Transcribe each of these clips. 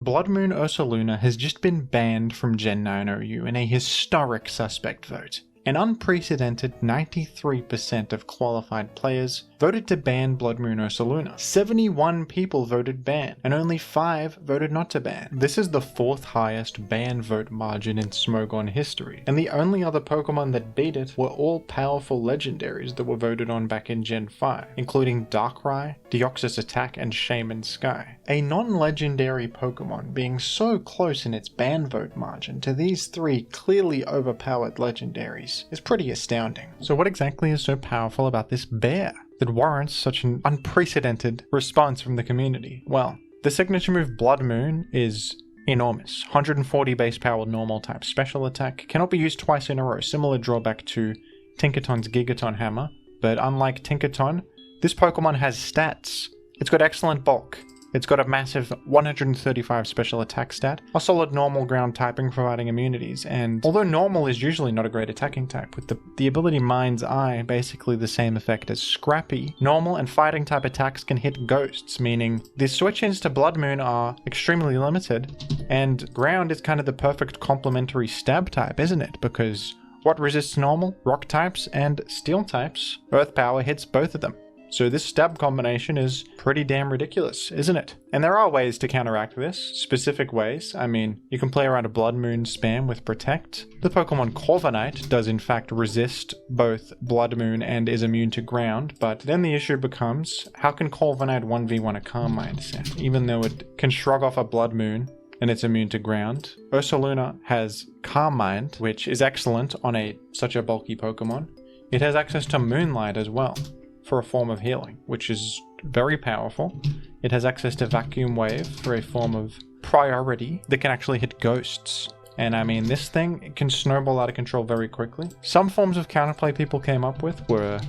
Bloodmoon Ursaluna has just been banned from Gen 9 OU in a historic suspect vote. An unprecedented 93% of qualified players voted to ban Bloodmoon Ursaluna. 71 people voted ban, and only 5 voted not to ban. This is the 4th highest ban vote margin in Smogon history, and the only other Pokemon that beat it were all powerful legendaries that were voted on back in Gen 5, including Darkrai, Deoxys Attack, and Shaman Sky. A non-legendary Pokemon being so close in its ban vote margin to these 3 clearly overpowered legendaries is pretty astounding. So what exactly is so powerful about this bear that warrants such an unprecedented response from the community? Well, the signature move Bloodmoon is enormous. 140 base power normal type special attack, cannot be used twice in a row, similar drawback to Tinkaton's Gigaton Hammer, but unlike Tinkaton, this Pokemon has stats. It's got excellent bulk. It's got a massive 135 special attack stat, a solid normal ground typing providing immunities, and although normal is usually not a great attacking type, with the ability Mind's Eye basically the same effect as Scrappy, normal and fighting type attacks can hit ghosts, meaning the switch-ins to Bloodmoon are extremely limited, and ground is kind of the perfect complementary stab type, isn't it? Because what resists normal? Rock types and steel types. Earth power hits both of them. So this stab combination is pretty damn ridiculous, isn't it? And there are ways to counteract this, specific ways. I mean, you can play around a Bloodmoon spam with Protect. The Pokemon Corviknight does in fact resist both Bloodmoon and is immune to ground, but then the issue becomes, how can Corviknight 1v1 a Calm Mind set, even though it can shrug off a Bloodmoon and it's immune to ground? Ursaluna has Calm Mind, which is excellent on such a bulky Pokemon. It has access to Moonlight as well, for a form of healing, which is very powerful. It has access to Vacuum Wave for a form of priority that can actually hit ghosts. And I mean, this thing can snowball out of control very quickly. Some forms of counterplay people came up with were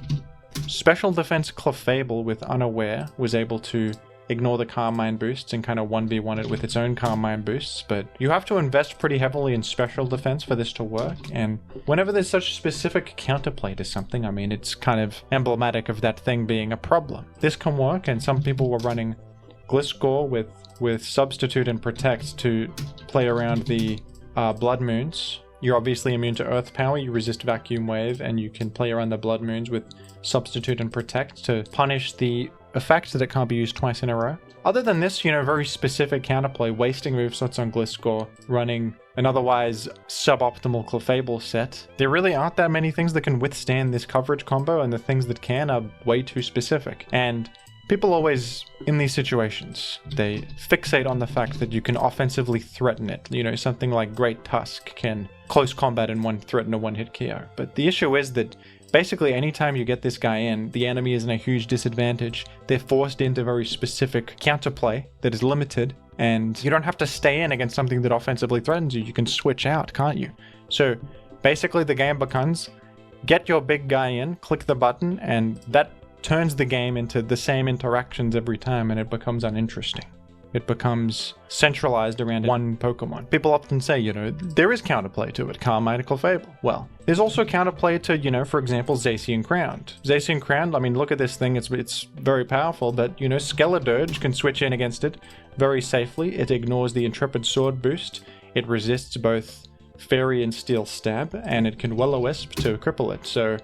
Special Defense Clefable with Unaware was able to ignore the Calm Mind boosts and kind of 1v1 it with its own Calm Mind boosts, but you have to invest pretty heavily in special defense for this to work, and whenever there's such specific counterplay to something, I mean, it's kind of emblematic of that thing being a problem. This can work, and some people were running Gliscor with Substitute and Protect to play around the Bloodmoons. You're obviously immune to Earth Power, you resist Vacuum Wave, and you can play around the Bloodmoons with Substitute and Protect to punish the effect that it can't be used twice in a row. Other than this, very specific counterplay, wasting movesets on Gliscor, running an otherwise suboptimal Clefable set, there really aren't that many things that can withstand this coverage combo, and the things that can are way too specific. And people always, in these situations, they fixate on the fact that you can offensively threaten it. Something like Great Tusk can close combat and threaten a one-hit KO. But the issue is that basically anytime you get this guy in, the enemy is in a huge disadvantage. They're forced into very specific counterplay that is limited, and you don't have to stay in against something that offensively threatens you. You can switch out, can't you? So basically the game becomes, get your big guy in, click the button, and that turns the game into the same interactions every time, and it becomes uninteresting. It becomes centralized around one Pokemon. People often say, there is counterplay to it, Calm Mind, Clefable. Well, there's also counterplay to, for example, Zacian Crown. Zacian Crown, I mean, look at this thing, it's very powerful, but, Skeledirge can switch in against it very safely. It ignores the Intrepid Sword boost. It resists both Fairy and Steel Stab, and it can Will-O-Wisp to cripple it. So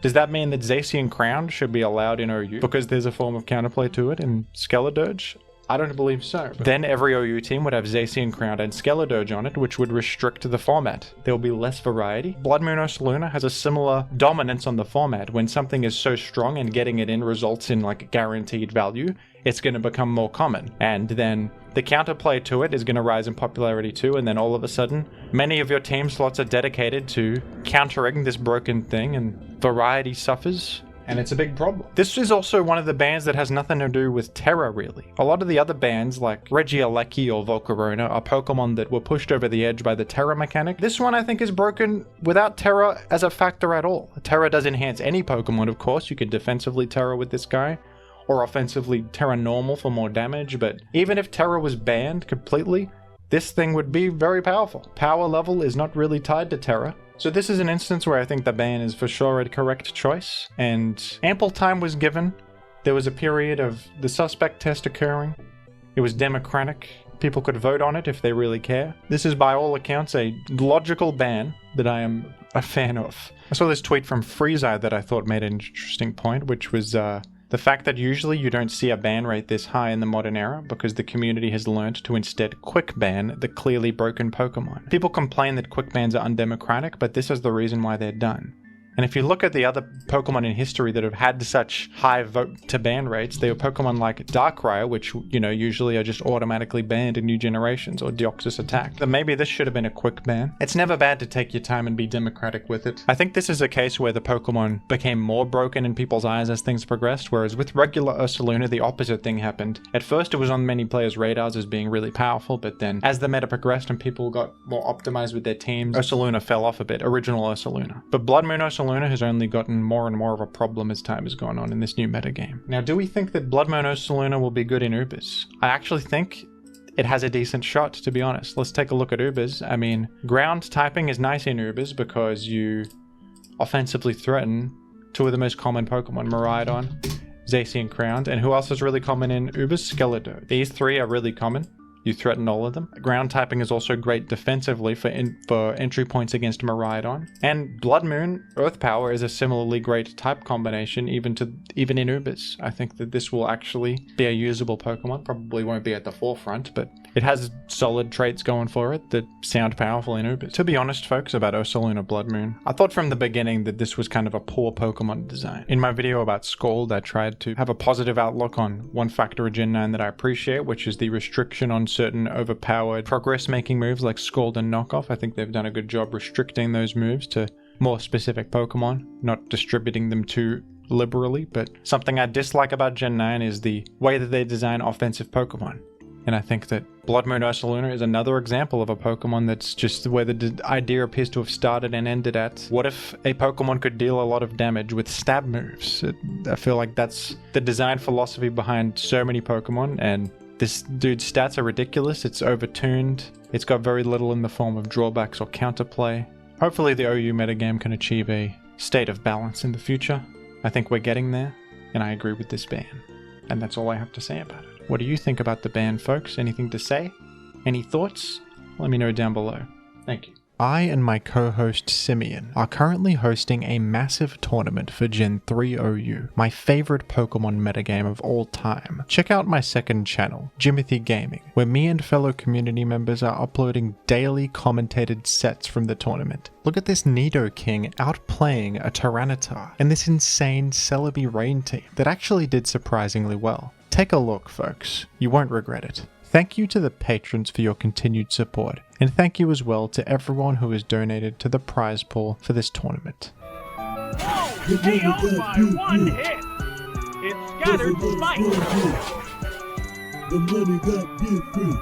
does that mean that Zacian Crown should be allowed in OU because there's a form of counterplay to it in Skeledirge? I don't believe so. Then every OU team would have Zacian Crown and Skeledirge on it, which would restrict the format. There will be less variety. Bloodmoon Ursaluna has a similar dominance on the format. When something is so strong and getting it in results in guaranteed value, it's going to become more common. And then the counterplay to it is going to rise in popularity too, and then all of a sudden, many of your team slots are dedicated to countering this broken thing, and variety suffers. And it's a big problem. This is also one of the bans that has nothing to do with Terra, really. A lot of the other bans, like Regieleki or Volcarona, are Pokemon that were pushed over the edge by the Terra mechanic. This one, I think, is broken without Terra as a factor at all. Terra does enhance any Pokemon, of course. You could defensively Terra with this guy, or offensively Terra normal for more damage, but even if Terra was banned completely, this thing would be very powerful. Power level is not really tied to Terra. So this is an instance where I think the ban is for sure a correct choice, and ample time was given. There was a period of the suspect test occurring. It was democratic. People could vote on it if they really care. This is by all accounts a logical ban that I am a fan of. I saw this tweet from Freezeye that I thought made an interesting point, which was the fact that usually you don't see a ban rate this high in the modern era because the community has learned to instead quick ban the clearly broken Pokemon. People complain that quick bans are undemocratic, but this is the reason why they're done. And if you look at the other Pokemon in history that have had such high vote to ban rates, they were Pokemon like Darkrai, which, you know, usually are just automatically banned in new generations, or Deoxys Attack. Then maybe this should have been a quick ban. It's never bad to take your time and be democratic with it. I think this is a case where the Pokemon became more broken in people's eyes as things progressed, whereas with regular Ursaluna, the opposite thing happened. At first, it was on many players' radars as being really powerful, but then as the meta progressed and people got more optimized with their teams, Ursaluna fell off a bit, original Ursaluna. But Bloodmoon Ursaluna has only gotten more and more of a problem as time has gone on in this new metagame. Now, do we think that Bloodmoon Ursaluna will be good in Ubers? I actually think it has a decent shot, to be honest. Let's take a look at Ubers. I mean, ground typing is nice in Ubers because you offensively threaten two of the most common Pokemon, Miraidon, Zacian Crowned, and who else is really common in Ubers? Skeletor. These three are really common. You threaten all of them. Ground typing is also great defensively for entry points against Miraidon. And Bloodmoon Earth Power is a similarly great type combination even in Ubers. I think that this will actually be a usable Pokemon. Probably won't be at the forefront, but it has solid traits going for it that sound powerful in Ubers. To be honest, folks, about Ursaluna Bloodmoon, I thought from the beginning that this was kind of a poor Pokemon design. In my video about Scald, I tried to have a positive outlook on one factor of Gen 9 that I appreciate, which is the restriction on certain overpowered progress-making moves like Scald and Knockoff. I think they've done a good job restricting those moves to more specific Pokemon, not distributing them too liberally. But something I dislike about Gen 9 is the way that they design offensive Pokemon. And I think that Bloodmoon Ursaluna is another example of a Pokemon that's just where the idea appears to have started and ended at. What if a Pokemon could deal a lot of damage with stab moves? I feel like that's the design philosophy behind so many Pokemon, and this dude's stats are ridiculous. It's overtuned. It's got very little in the form of drawbacks or counterplay. Hopefully the OU metagame can achieve a state of balance in the future. I think we're getting there, and I agree with this ban. And that's all I have to say about it. What do you think about the ban, folks? Anything to say? Any thoughts? Let me know down below. Thank you. I and my co-host Simeon are currently hosting a massive tournament for Gen 3 OU, my favorite Pokemon metagame of all time. Check out my second channel, Jimothy Gaming, where me and fellow community members are uploading daily commentated sets from the tournament. Look at this Nidoking outplaying a Tyranitar, and this insane Celebi Rain team that actually did surprisingly well. Take a look, folks. You won't regret it. Thank you to the patrons for your continued support, and thank you as well to everyone who has donated to the prize pool for this tournament. KO by one hit! It scattered Sprite! The money got different.